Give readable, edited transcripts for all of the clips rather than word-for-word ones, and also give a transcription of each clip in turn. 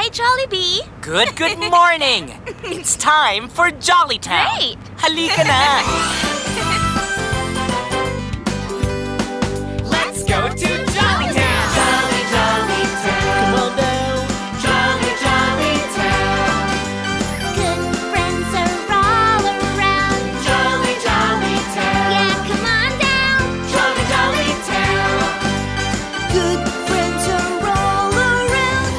Hi, Jollibee! Good morning! It's time for Jollytown! Great! Halika na! Let's go to Jollytown! Jolly, jolly town. Come on down! Jolly, jolly town. Good friends are all around. Jolly, jolly town. Yeah, come on down. Jolly, jolly town. Good friends are all around.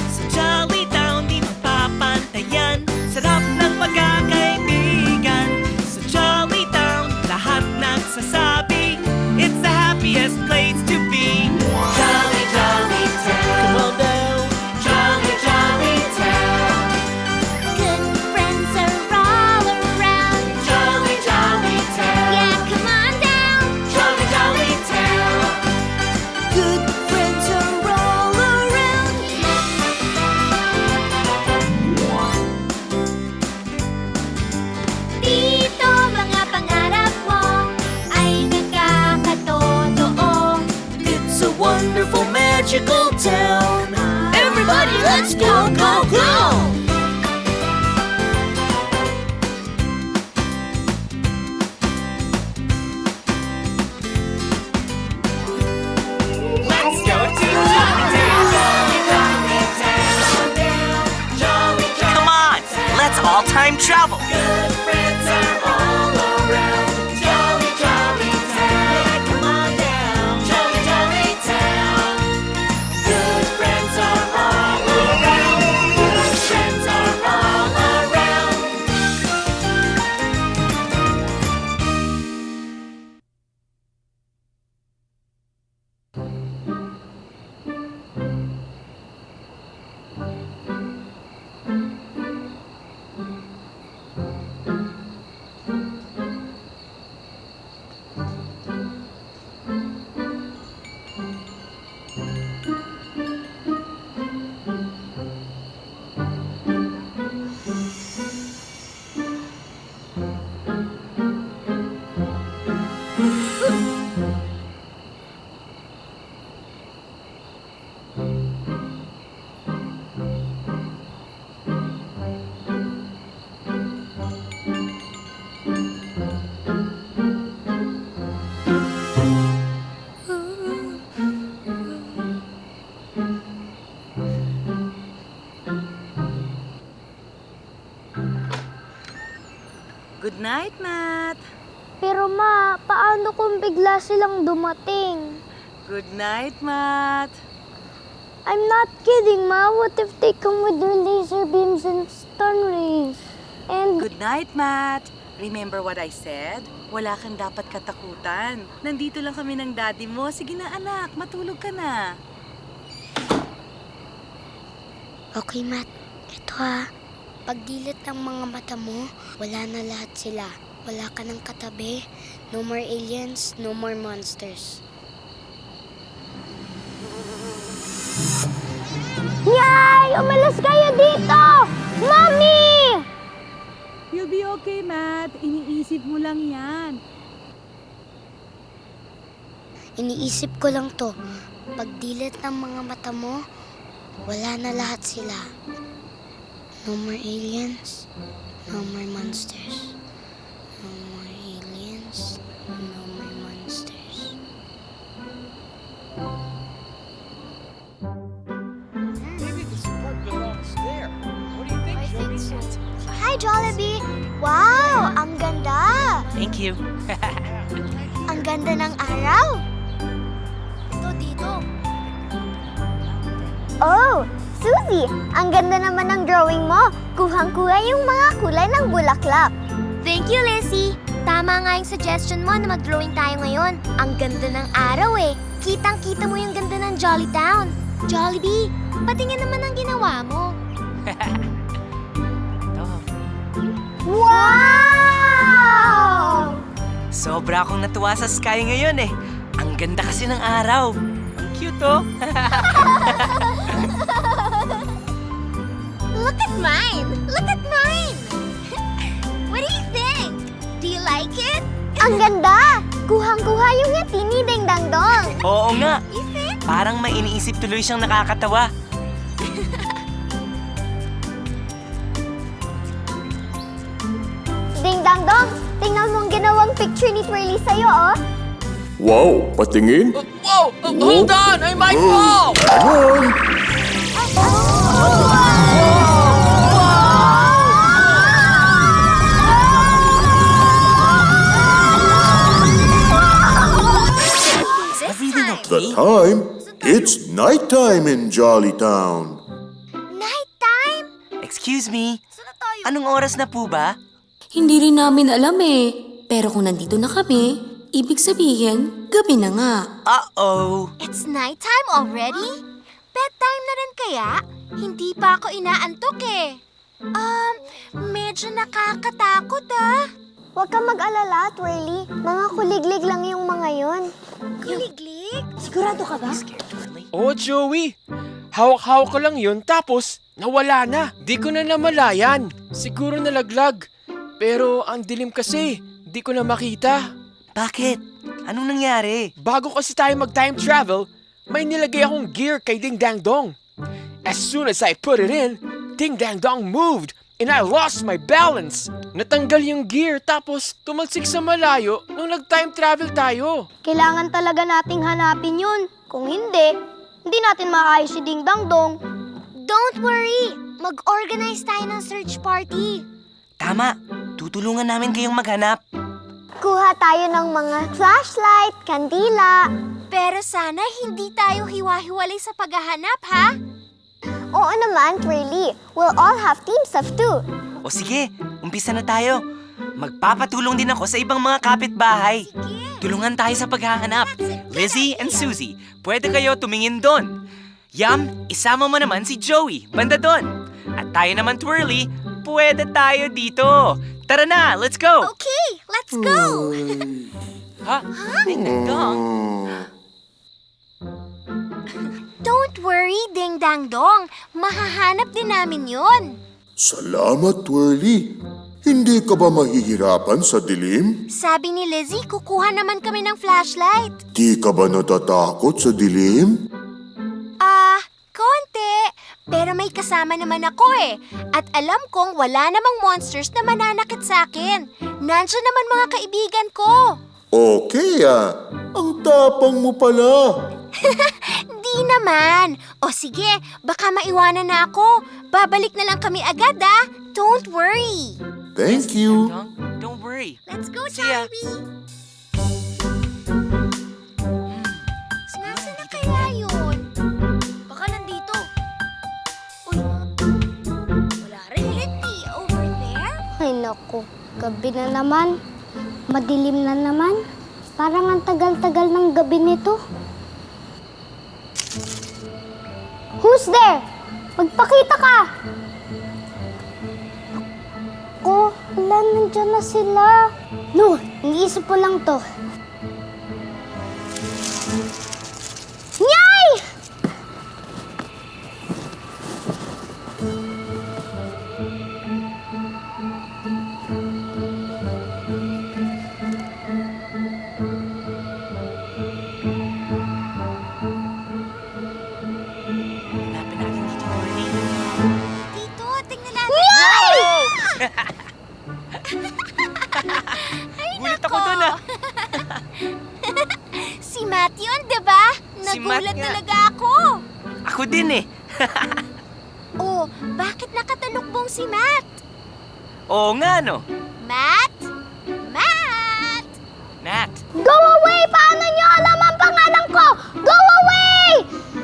Sa Jollytown di mapapantayan, sarap ng pagkakaibigan. Sa Jollytown, lahat nagsasabi, it's the happiest place to be. Jolly, jolly town. Come on down! Jolly, jolly town. Good friends are all around. Jolly, jolly town. Yeah, come on down. Jolly, jolly town. Good friends are all around. Dito mga pangarap mo ay nagkakatotoo. It's a wonderful, magical town! Everybody, let's go, go, go! Let's go to Jollytown. Jolly, jolly town. Jolly, jolly. Come on! Let's all time travel! Good friends are all around. Jolly, jolly town. Come on down. Jolly, jolly town. Good friends are all around. Good friends are all around. Good night, Matt! Pero ma, paano kung bigla silang dumating? Good night, Matt! I'm not kidding, ma. What if they come with their laser beams and stun rays? And Good night, Matt! Remember what I said? Wala kang dapat katakutan. Nandito lang kami ng daddy mo. Sige na, anak. Matulog ka na. okay, Matt. Ito ha. Pagdilit ng mga mata mo, wala na lahat sila. Wala ka ng katabi. No more aliens, no more monsters. Yay! Umalis kayo dito! Mommy! You'll be okay, Matt. Iniisip mo lang yan. Iniisip ko lang to. Pagdilit ng mga mata mo, wala na lahat sila. No more aliens, no more monsters. No more aliens, no more monsters. Maybe this part belongs there. What do you think, Joey? Hi, Jollibee! Wow! Ang ganda! Thank you. Ang ganda ng araw! Ito, dito. Oh! Suzy! Ang ganda naman ng drawing mo! Kuhang-kuha yung mga kulay ng bulaklak. Thank you, Lizzie. Tama nga yung suggestion mo na mag-drawing tayo ngayon. Ang ganda ng araw eh. Kitang-kita mo yung ganda ng Jollytown. Jollibee, patingin naman ang ginawa mo. Ito. Wow! Sobra akong natuwa sa sky ngayon eh. Ang ganda kasi ng araw. Ang cute oh. Look at mine! Look at mine! What do you think? Do you like it? Ang ganda! Kuhang-kuha yung ngiti ni Ding Dang Dong. Oo nga. Parang may iniisip tuloy siyang nakakatawa. Ding Dang Dong, tingnan mo ang ginawang picture ni Twirly sa'yo, oh. Wow, patingin. Whoa! Hold on! I might fall! Ayun! Everything The okay? time? It's nighttime in Jollytown. Nighttime? Excuse me, Saan na tayo? anong oras na po ba? Hindi rin namin alam eh. Pero kung nandito na kami, ibig sabihin, gabi na nga. Uh-oh. It's nighttime already? Bedtime na rin kaya? Hindi pa ako inaantok eh. Medyo nakakatakot ah. Huwag kang mag-alala, Twirly. Mga kuliglig lang yung mga yun. Kuliglig? Sigurado ka ba? Oh, Joey! Hawak-hawak ko lang yun, tapos nawala na. Di ko na namalayan. Siguro nalaglag. Pero ang dilim kasi, di ko na makita. Bakit? Anong nangyari? Bago kasi tayo mag-time travel, may nilagay akong gear kay Ding Dang Dong. As soon as I put it in, Ding Dang Dong moved and I lost my balance. Natanggal yung gear tapos tumalsik sa malayo nung nag-time travel tayo. Kailangan talaga nating hanapin yun. Kung hindi natin maayos si Ding Dang Dong. Don't worry. Mag-organize tayo ng search party. Tama, tutulungan namin kayong maghanap. Kuha tayo ng mga flashlight, kandila. Pero sana hindi tayo hiwa-hiwalay sa paghahanap, ha? Oo naman, Twirly. We'll all have teams of 2. O sige, umpisa na tayo. Magpapatulong din ako sa ibang mga kapitbahay. Tulungan tayo sa paghahanap. Lizzie and Susie, pwede kayo tumingin doon. Yam, isama mo naman si Joey, banda doon. At tayo naman, Twirly, pwede tayo dito. Tara na, let's go! Okay, let's go! Ha? Ding Dong? Don't worry, Ding Dang Dong. Mahahanap din namin yon. Salamat, Twirly. Hindi ka ba mahihirapan sa dilim? Sabi ni Lizzie, kukuha naman kami ng flashlight. Di ka ba natatakot sa dilim? Konti. Pero may kasama naman ako eh. At alam kong wala namang monsters na mananakit sa akin. Nandiyan naman mga kaibigan ko. Okay ang tapang mo pala. Di naman. O sige, baka maiwanan na ako. Babalik na lang kami agad ah. Don't worry. Thank you. Dong, don't worry. Let's go, See ya. Jollibee. Nasaan na kaya yun? Baka nandito. Uy, wala rin. Letty, over there? Ay naku, gabi na naman. Madilim na naman. Parang ang tagal-tagal ng gabi nito. Who's there? Magpakita ka! Oh, wala, nandiyan na sila. No, iniisip ko lang to. Nyay! Hanapin natin dito, Twirly. Dito, tingnan natin. Gulat ako dun Si Matt yun, di ba? Si Matt Nagulat nga. talaga ako. Ako din eh. Oh, bakit nakatalukbong si Matt? Oo nga no. Matt? Matt! Nat, Go away! Paano niyo alam ang pangalan ko? Go away!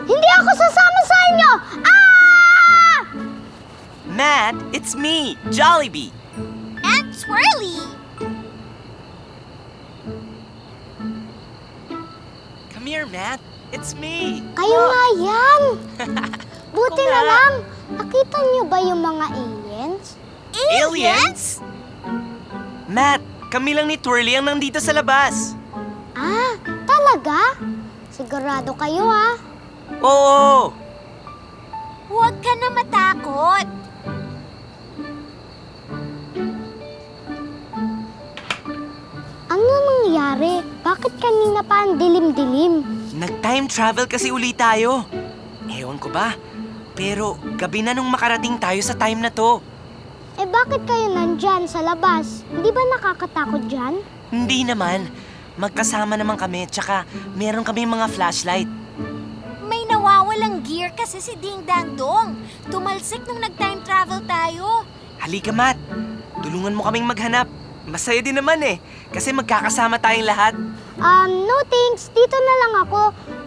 Hindi ako sasama sa inyo! Ah! Matt, it's me, Jollibee. And Twirly! Come here, Matt. It's me. Kayo nga yan! Buti Ako na nga. lang. Nakita niyo ba yung mga aliens? Aliens? Matt, kami lang ni Twirly ang nandito sa labas. Ah, talaga? Sigurado kayo ah. Oo. Huwag ka na matakot. Ano nangyari? Bakit Bakit kanina pa ang dilim-dilim? Nag-time travel kasi uli tayo. Ewan ko ba, pero gabi na nung makarating tayo sa time na to. Eh bakit kayo nandyan sa labas? Hindi ba nakakatakot dyan? Hindi naman. Magkasama naman kami, tsaka meron kami mga flashlight. May nawawalang gear kasi si Ding Dang Dong. Tumalsik nung nag-time travel tayo. Halika, Matt. Tulungan mo kaming maghanap. Masaya din naman eh, kasi magkakasama tayong lahat. No thanks. Dito na lang ako.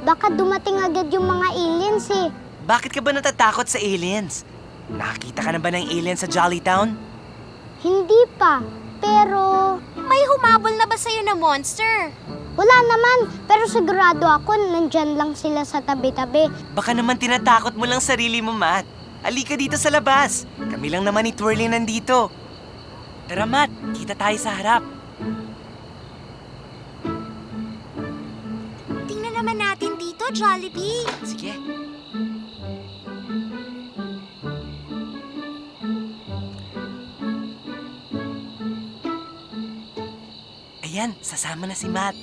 Baka dumating agad yung mga aliens eh. Bakit ka ba natatakot sa aliens? Nakakita ka na ba ng aliens sa Jolly Town? Hindi pa. Pero May humabol na ba sa'yo na monster? wala naman. Pero sigurado ako nandyan lang sila sa tabi-tabi. Baka naman tinatakot mo lang sarili mo, Matt. Halika dito sa labas. Kami lang naman ni Twirly nandito. Tara, Matt. Kita tayo sa harap. Tingnan naman natin dito, Jollibee. Sige. Ayan, sasama na si Matt.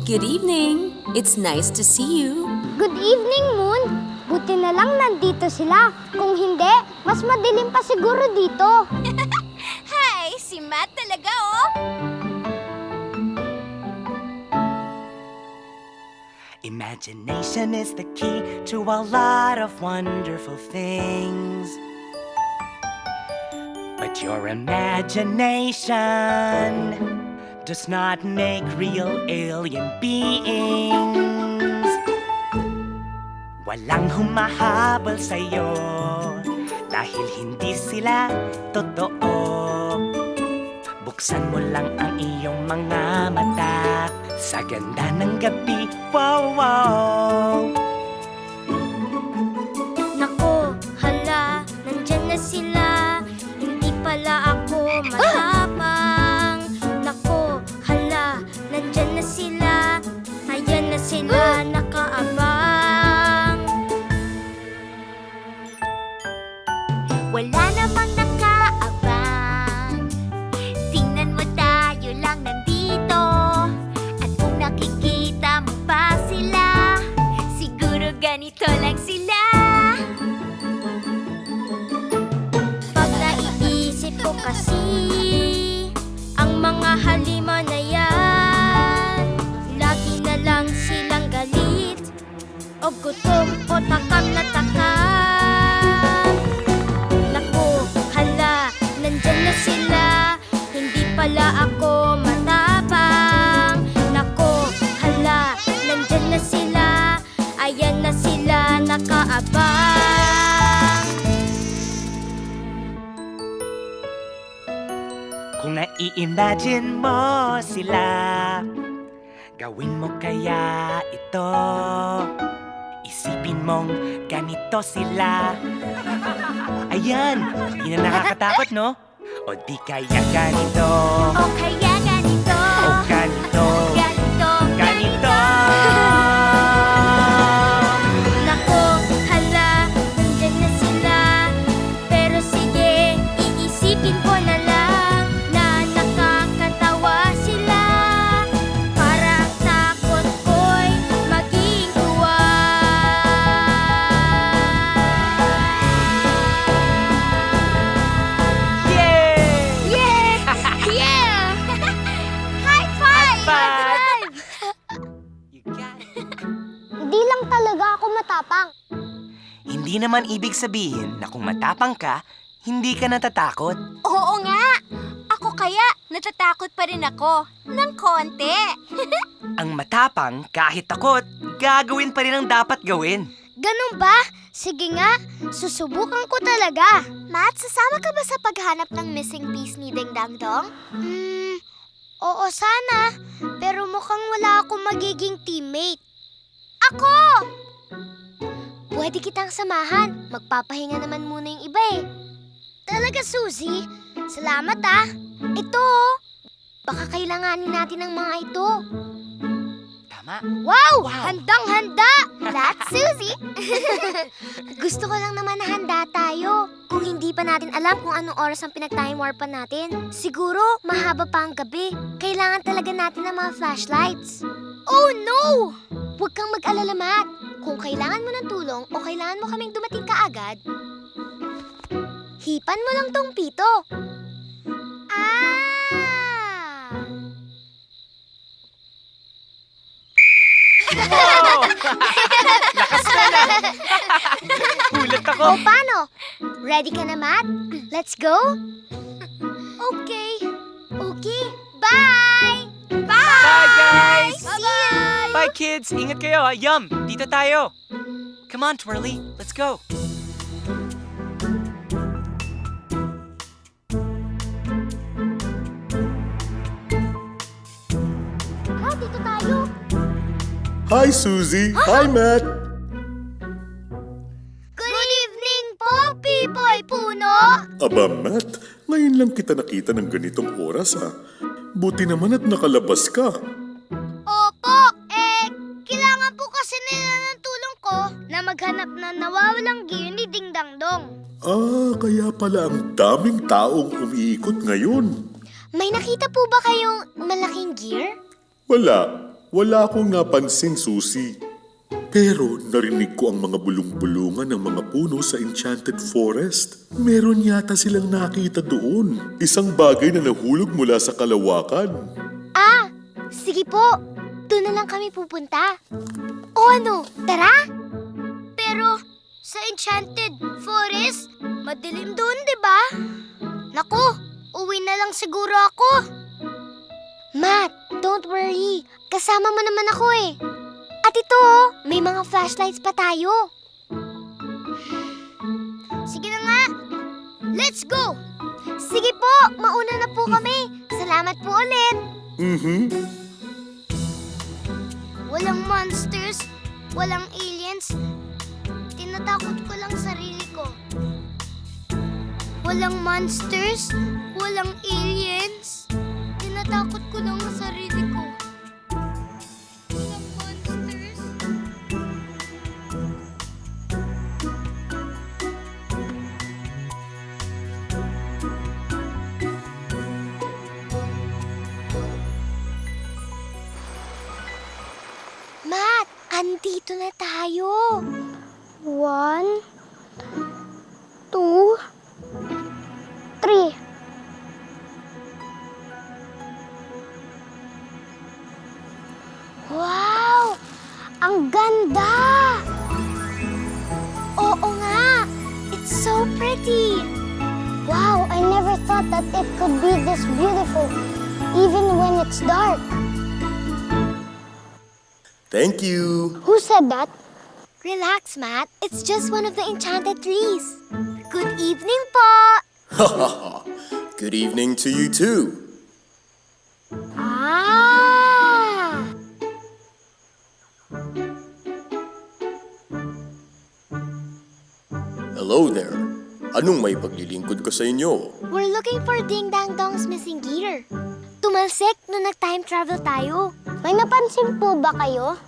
Good evening. It's nice to see you. Good evening, Moon. Buti na lang nandito sila. Kung hindi, mas madilim pa siguro dito. Hi, si Matt talaga, oh. Imagination is the key to a lot of wonderful things. But your imagination does not make real alien beings. Walang humahabol sa'yo dahil hindi sila totoo. Buksan mo lang ang iyong mga mata sa ganda ng gabi. Wow, wow! Nako, hala, nandyan na sila. Hindi pala ako matapang. Nako, hala, nandyan na sila. Ayan na sila, nakaabang. Wala namang nakaabang. Tingnan mo, tayo lang nandito. At kung nakikita mo pa sila, siguro ganito lang sila. Pag naiisip ko kasi ang mga halima na yan, lagi na lang silang galit o gutom o takam na takam. Naku, hala, nandyan na sila. Hindi pala ako matapang. Naku, hala, nandyan na sila. Ayan na sila, nakaabang. Kung nai-imagine mo sila, gawin mo kaya ito. Isipin mong ganito sila. Ayan, hindi na nakakatakot, no? O di kaya ganito. O kaya ganito. O ganito. Ganito, Ganito. Nako, hala, nandyan na sila. Pero sige, iisipin ko na lang na nakakatawa sila. Para ang takot ko'y maging tuwa. Yay! Yeah! Yeah! High five! Five! You got it. Hindi lang talaga ako matapang. Hindi naman ibig sabihin na kung matapang ka, hindi ka natatakot. Oo nga. Ako kaya, natatakot pa rin ako. Ng konti. Ang matapang, kahit takot, gagawin pa rin ang dapat gawin. Ganun ba? Sige nga, susubukan ko talaga. Matt, sasama ka ba sa paghanap ng missing piece ni Ding Dang Dong? Oo sana. Pero mukhang wala akong magiging teammate. Ako! Pwede kitang samahan. Magpapahinga naman muna yung iba eh. Talaga, Suzy? Salamat ah. Ito, baka kailanganin natin ang mga ito. Tama tama. Wow! Wow. Handang-handa! That's Suzy! Gusto ko lang naman na handa tayo. Kung hindi pa natin alam kung anong oras ang pinag-time warpan natin, siguro mahaba pa ang gabi. Kailangan talaga natin ng mga flashlights. Oh no! Huwag kang mag-alala, Matt. Kung kailangan mo ng tulong o kailangan mo kaming dumating kaagad, hipan mo lang tong pito. Ah! Wow! Lakas ka na! Gulat ako. O paano? Ready ka na, Matt? Let's go? Okay. Okay. Bye! Bye, guys! See you! Bye, kids! Ingat kayo, ha? Yum! Dito tayo! Come on, Twirly. Let's go. Ha, dito tayo. Hi, Suzy. Hi, Matt. Good evening po, Pipoy Puno! Aba, Matt, ngayon lang kita nakita ng ganitong oras, ha? Buti naman at nakalabas ka. Opo, kailangan po kasi nila ng tulong ko na maghanap ng nawawalang gear ni Ding Dang Dong. Ah, kaya pala ang daming taong umiikot ngayon. May nakita po ba kayong malaking gear? Wala akong napansin, Susie. Pero narinig ko ang mga bulong-bulungan ng mga puno sa Enchanted Forest. Meron yata silang nakita doon. Isang bagay na nahulog mula sa kalawakan. Ah, sige po. Doon na lang kami pupunta. O ano, tara? Pero sa Enchanted Forest, madilim doon, di ba? Naku, uwi na lang siguro ako. Matt, don't worry. Kasama mo naman ako eh. At ito, may mga flashlights pa tayo. Sige na nga. Let's go! Sige po, mauna na po kami. Salamat po ulit. Walang monsters, walang aliens. Tinatakot ko lang sarili ko. Walang monsters, walang aliens. Tinatakot ko lang ang sarili ko. Walang monsters. Matt, andito na tayo. 1, 2, 3. Wow! Ang ganda! Oo nga! It's so pretty! Wow, I never thought that it could be this beautiful, even when it's dark. Thank you. Who said that? Relax, Matt. It's just one of the enchanted trees. Good evening po! Good evening to you too. Ah! Hello there. Anong may paglilingkod ko sa inyo? We're looking for Ding Dang Dong's missing gear. Tumalsik nung nag-time travel tayo. May napansin po ba kayo?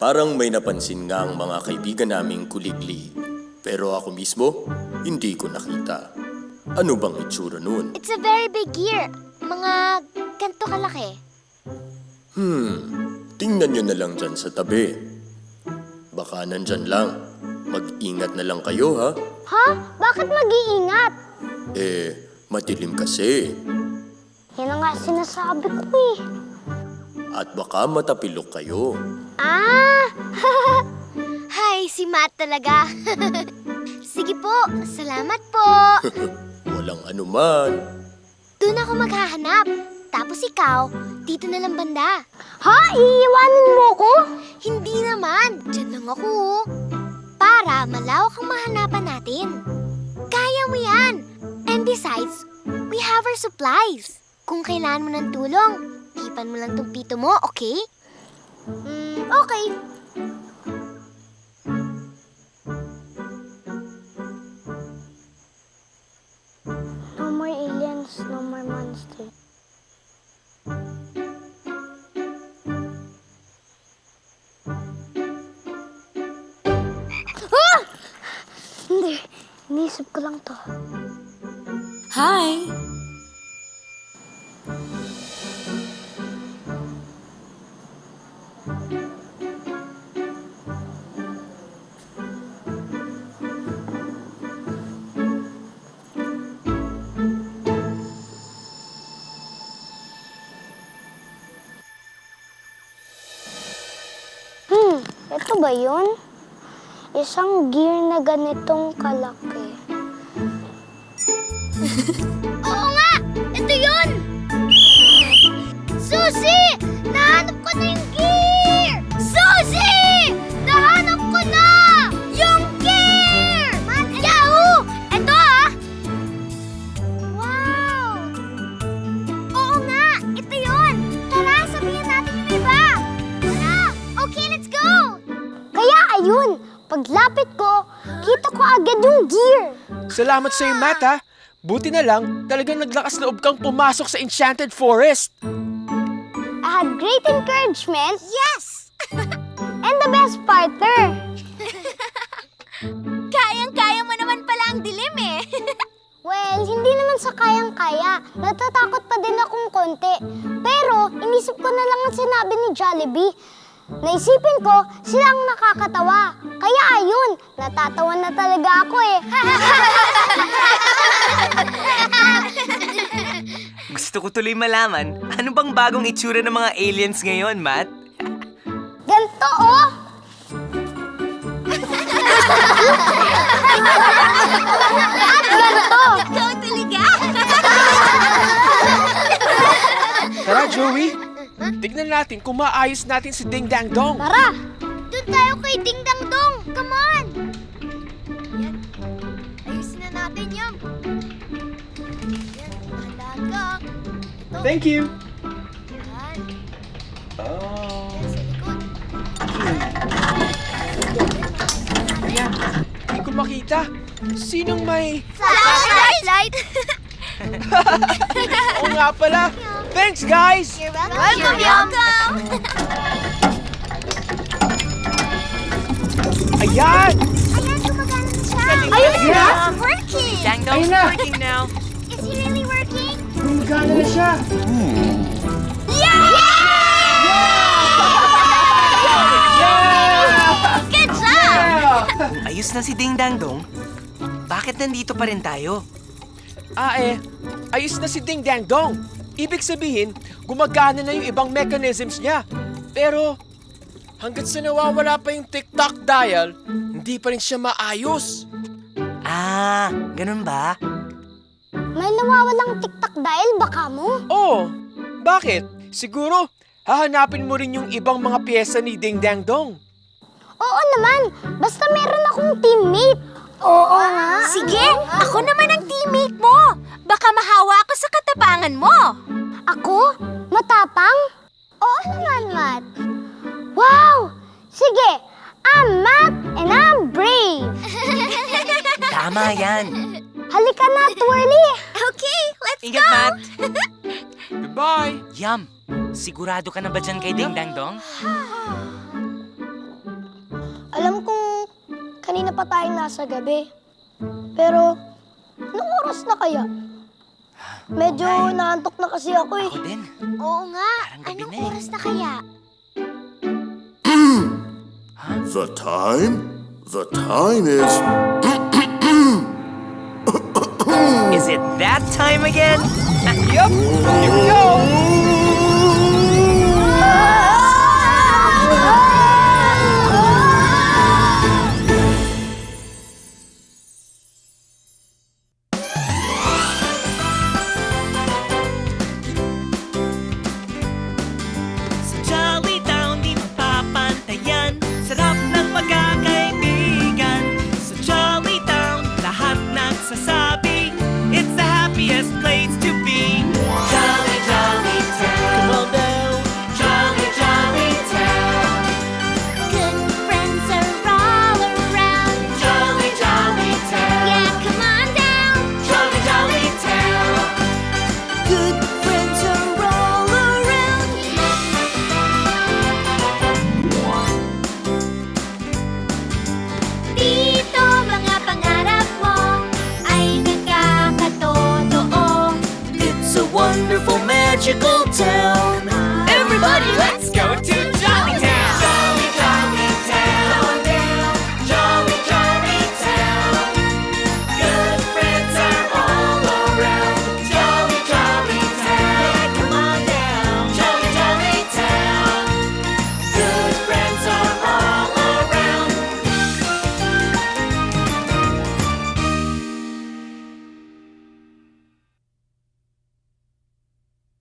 Parang may napansin nga ang mga kaibigan naming kuligli. Pero ako mismo, hindi ko nakita. Ano bang itsura nun? It's a very big gear. Mga ganito kalaki. Tingnan nyo na lang dyan sa tabi. Baka nandyan lang. Mag-ingat na lang kayo, ha? Ha? Bakit mag-iingat? Madilim kasi. Yan ang nga sinasabi ko eh. At baka matapilok kayo. Ah! Hay, si Matt talaga. Sige po, salamat po. Walang anuman. Doon ako maghahanap. Tapos ikaw, dito na lang banda. Ha? Iiwanan mo ko? Hindi naman, dyan lang ako. Para malawak ang mahanapan natin. Kaya mo yan. And besides, we have our supplies. Kung kailangan mo ng tulong, hipan mo lang tong pito mo, okay? Okay. No more aliens, no more monsters. iniisip ko lang to. Hi! Ito ba yun? Isang gear na ganitong kalaki. Oo nga! Ito yun! Susie! Nahanap ko na yung gear! Susie! Nahanap ko na! Yung gear! Yahoo! Ito ah! Wow! Oo nga! Ito yun! Tara, sabihin natin yung iba! Tara! Okay, let's go! Kaya ayun, paglapit ko, kita ko agad yung gear. Salamat sa'yo, Matt, ha? Buti na lang, talagang naglakas loob kang pumasok sa Enchanted Forest. I had great encouragement. Yes! And the best partner. Kayang-kaya mo naman pala ang dilim eh. Well, hindi naman sa kayang-kaya. Natatakot pa din akong konti. Pero, inisip ko na lang ang sinabi ni Jollibee. Naisipin ko, sila ang nakakatawa. Kaya ayun, natatawa na talaga ako eh. Gusto ko tuloy malaman, ano bang bagong itsura ng mga aliens ngayon, Matt? Ganto oh! At ganto! Ikaw talaga? Tara, Joey. Tignan natin kung maayos natin si Ding Dang Dong. Tara! Doon tayo kay Ding Dang Dong. Come on! Yan. Ayusin na natin yan. Yan. Dahan-dahan ka. Ito. Thank you. Yan. Oh. Yan sa likod. Hindi ko makita. Sinong may... Flashlight! Oo nga pala. Thanks, guys! You're welcome. You're welcome. Ayan! Ayan, gumagana na siya. Ayun na! It's working. Dang Dong's Ayun na. working now. Is he really working? Gumagana na siya. Yeah! Good job! Kung ayos na si Ding Dang Dong, bakit nandito pa rin tayo? Ayos na si Ding Dang Dong. Ibig sabihin, gumagana na yung ibang mechanisms niya. Pero, hanggat sa nawawala pa yung tick-tock dial, hindi pa rin siya maayos. Ah, ganun ba? May nawawalang tiktak dahil baka mo. Oh, bakit? Siguro, hahanapin mo rin yung ibang mga pyesa ni Ding Dang Dong. Oo naman, basta meron akong teammate. Oo nga. Sige, ako naman ang teammate mo. Baka mahawa ako sa katapangan mo. Ako? Matapang? Oo naman, Matt. Wow! Sige, I'm Matt and I'm brave. Tama yan. Halika na, Twirly. Okay, let's Ingat, Matt. Goodbye! Yum, sigurado ka na ba dyan kay Ding Dang Dong? Alam kong kanina pa tayong nasa gabi. Pero, anong oras na kaya? Medyo naantok na kasi ako eh. Ako din. Oo nga. Parang gabi Anong na eh. oras na kaya? The time? The time is... Is it that time again? Yup! Here we go! Sa Jolly Town di mapapantayan, sarap ng pagkakaibigan. Sa Jolly Town, lahat nagsasabi, it's the happiest place to be. Jolly, beautiful magical town. Everybody, let's go to